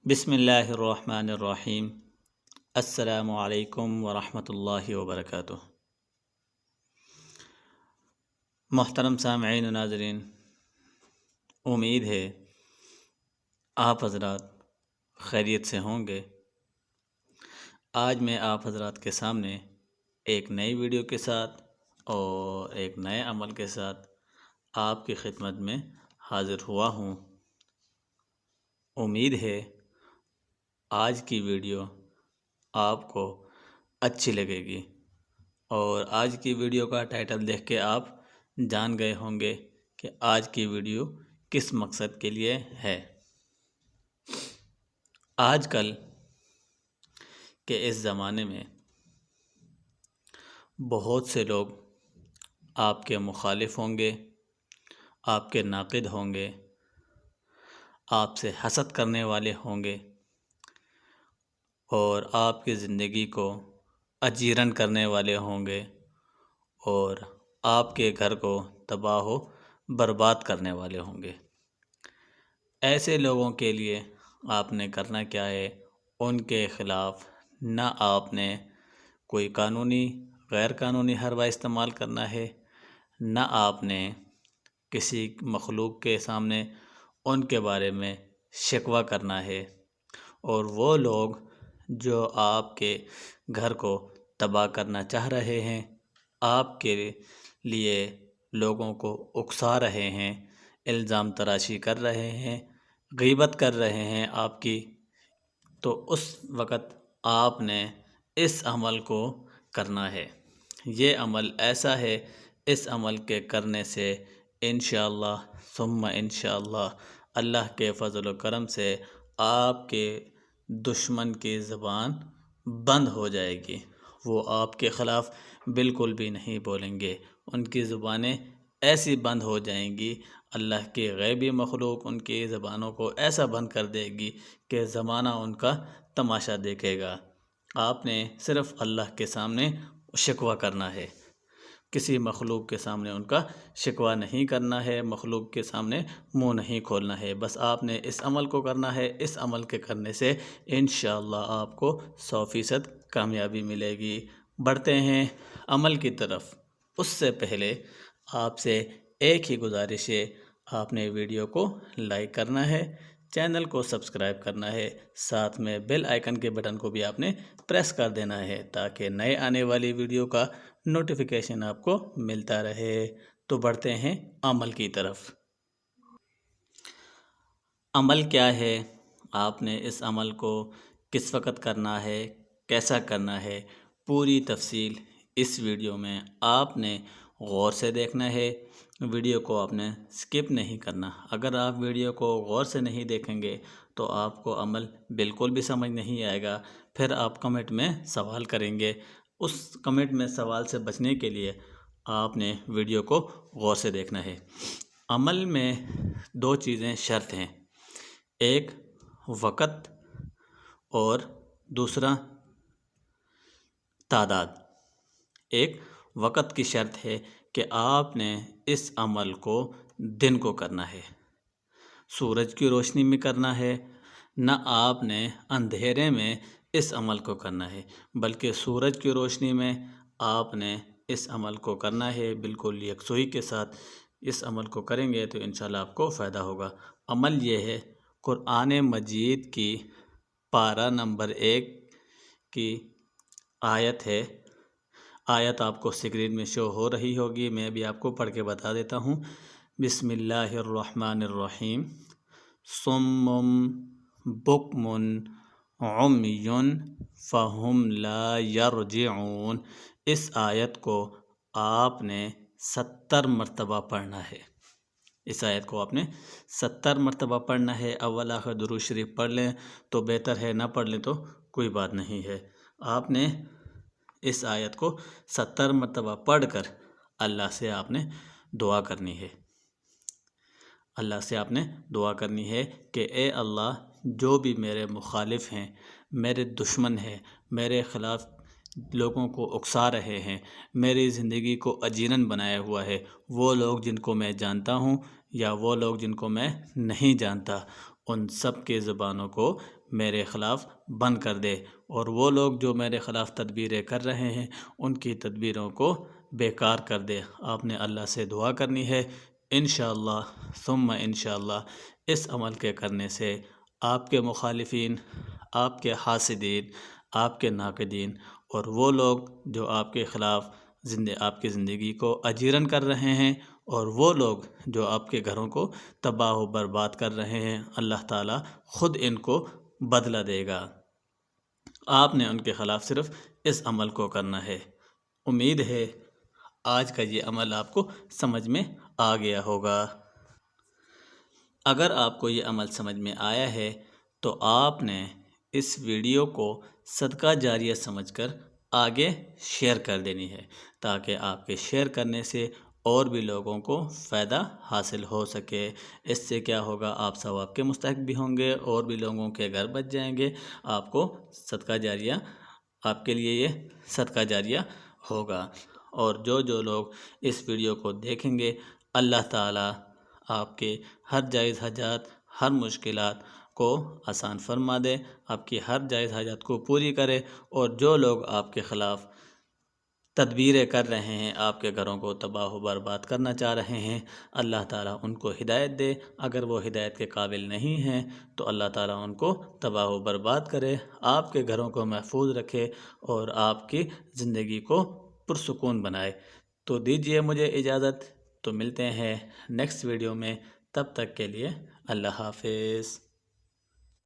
بسم اللہ الرحمن الرحیم۔ السلام علیکم ورحمۃ اللہ وبرکاتہ۔ محترم سامعین و ناظرین، امید ہے آپ حضرات خیریت سے ہوں گے۔ آج میں آپ حضرات کے سامنے ایک نئی ویڈیو کے ساتھ اور ایک نئے عمل کے ساتھ آپ کی خدمت میں حاضر ہوا ہوں۔ امید ہے آج کی ویڈیو آپ کو اچھی لگے گی، اور آج کی ویڈیو کا ٹائٹل دیکھ کے آپ جان گئے ہوں گے کہ آج کی ویڈیو کس مقصد کے لیے ہے۔ آج کل کے اس زمانے میں بہت سے لوگ آپ کے مخالف ہوں گے، آپ کے ناقد ہوں گے، آپ سے حسد کرنے والے ہوں گے اور آپ کی زندگی کو اجیرن کرنے والے ہوں گے اور آپ کے گھر کو تباہ و برباد کرنے والے ہوں گے۔ ایسے لوگوں کے لیے آپ نے کرنا کیا ہے؟ ان کے خلاف نہ آپ نے کوئی قانونی غیر قانونی حربہ استعمال کرنا ہے، نہ آپ نے کسی مخلوق کے سامنے ان کے بارے میں شکوہ کرنا ہے، اور وہ لوگ جو آپ کے گھر کو تباہ کرنا چاہ رہے ہیں، آپ کے لیے لوگوں کو اکسا رہے ہیں، الزام تراشی کر رہے ہیں، غیبت کر رہے ہیں آپ کی، تو اس وقت آپ نے اس عمل کو کرنا ہے۔ یہ عمل ایسا ہے، اس عمل کے کرنے سے انشاءاللہ ثم انشاءاللہ اللہ کے فضل و کرم سے آپ کے دشمن کی زبان بند ہو جائے گی۔ وہ آپ کے خلاف بالکل بھی نہیں بولیں گے، ان کی زبانیں ایسی بند ہو جائیں گی، اللہ کی غیبی مخلوق ان کی زبانوں کو ایسا بند کر دے گی کہ زمانہ ان کا تماشا دیکھے گا۔ آپ نے صرف اللہ کے سامنے شکوہ کرنا ہے، کسی مخلوق کے سامنے ان کا شکوہ نہیں کرنا ہے، مخلوق کے سامنے منہ نہیں کھولنا ہے۔ بس آپ نے اس عمل کو کرنا ہے۔ اس عمل کے کرنے سے انشاءاللہ آپ کو 100% کامیابی ملے گی۔ بڑھتے ہیں عمل کی طرف۔ اس سے پہلے آپ سے ایک ہی گزارش ہے، آپ نے ویڈیو کو لائک کرنا ہے، چینل کو سبسکرائب کرنا ہے، ساتھ میں بیل آئیکن کے بٹن کو بھی آپ نے پریس کر دینا ہے تاکہ نئے آنے والی ویڈیو کا نوٹیفیکیشن آپ کو ملتا رہے۔ تو بڑھتے ہیں عمل کی طرف۔ عمل کیا ہے؟ آپ نے اس عمل کو کس وقت کرنا ہے، کیسا کرنا ہے، پوری تفصیل اس ویڈیو میں آپ نے غور سے دیکھنا ہے۔ ویڈیو کو آپ نے سکپ نہیں کرنا۔ اگر آپ ویڈیو کو غور سے نہیں دیکھیں گے تو آپ کو عمل بالکل بھی سمجھ نہیں آئے گا، پھر آپ کمنٹ میں سوال کریں گے۔ اس کمنٹ میں سوال سے بچنے کے لیے آپ نے ویڈیو کو غور سے دیکھنا ہے۔ عمل میں دو چیزیں شرط ہیں، ایک وقت اور دوسرا تعداد۔ ایک وقت کی شرط ہے کہ آپ نے اس عمل کو دن کو کرنا ہے، سورج کی روشنی میں کرنا ہے، نہ آپ نے اندھیرے میں اس عمل کو کرنا ہے، بلکہ سورج کی روشنی میں آپ نے اس عمل کو کرنا ہے۔ بالکل یکسوئی کے ساتھ اس عمل کو کریں گے تو انشاءاللہ آپ کو فائدہ ہوگا۔ عمل یہ ہے، قرآن مجید کی پارہ نمبر 1 کی آیت ہے۔ آیت آپ کو اسکرین میں شو ہو رہی ہوگی، میں بھی آپ کو پڑھ کے بتا دیتا ہوں۔ بسم اللہ الرحمن الرحیم۔ صم بکم عمی فہم لا یرجعون۔ اس آیت کو آپ نے 70 مرتبہ پڑھنا ہے۔ اس آیت کو آپ نے 70 مرتبہ پڑھنا ہے۔ اول آخر درود شریف پڑھ لیں تو بہتر ہے، نہ پڑھ لیں تو کوئی بات نہیں ہے۔ آپ نے اس آیت کو 70 مرتبہ پڑھ کر اللہ سے آپ نے دعا کرنی ہے۔ اللہ سے آپ نے دعا کرنی ہے کہ اے اللہ، جو بھی میرے مخالف ہیں، میرے دشمن ہیں، میرے خلاف لوگوں کو اکسا رہے ہیں، میری زندگی کو اجیرن بنایا ہوا ہے، وہ لوگ جن کو میں جانتا ہوں یا وہ لوگ جن کو میں نہیں جانتا، ان سب کے زبانوں کو میرے خلاف بند کر دے، اور وہ لوگ جو میرے خلاف تدبیریں کر رہے ہیں ان کی تدبیروں کو بیکار کر دے۔ آپ نے اللہ سے دعا کرنی ہے۔ انشاءاللہ ثم انشاءاللہ اس عمل کے کرنے سے آپ کے مخالفین، آپ کے حاسدین، آپ کے ناقدین اور وہ لوگ جو آپ کے خلاف آپ کی زندگی کو اجیرن کر رہے ہیں، اور وہ لوگ جو آپ کے گھروں کو تباہ و برباد کر رہے ہیں، اللہ تعالیٰ خود ان کو بدلہ دے گا۔ آپ نے ان کے خلاف صرف اس عمل کو کرنا ہے۔ امید ہے آج کا یہ عمل آپ کو سمجھ میں آ گیا ہوگا۔ اگر آپ کو یہ عمل سمجھ میں آیا ہے تو آپ نے اس ویڈیو کو صدقہ جاریہ سمجھ کر آگے شیئر کر دینی ہے، تاکہ آپ کے شیئر کرنے سے اور بھی لوگوں کو فائدہ حاصل ہو سکے۔ اس سے کیا ہوگا، آپ ثواب کے مستحق بھی ہوں گے، اور بھی لوگوں کے گھر بچ جائیں گے۔ آپ کو صدقہ جاریہ، آپ کے لیے یہ صدقہ جاریہ ہوگا۔ اور جو لوگ اس ویڈیو کو دیکھیں گے، اللہ تعالیٰ آپ کے ہر جائز حاجات، ہر مشکلات کو آسان فرما دے، آپ کی ہر جائز حاجات کو پوری کرے، اور جو لوگ آپ کے خلاف تدبیریں کر رہے ہیں، آپ کے گھروں کو تباہ و برباد کرنا چاہ رہے ہیں، اللہ تعالیٰ ان کو ہدایت دے۔ اگر وہ ہدایت کے قابل نہیں ہیں تو اللہ تعالیٰ ان کو تباہ و برباد کرے، آپ کے گھروں کو محفوظ رکھے، اور آپ کی زندگی کو پرسکون بنائے۔ تو دیجئے مجھے اجازت، تو ملتے ہیں نیکسٹ ویڈیو میں۔ تب تک کے لیے اللہ حافظ۔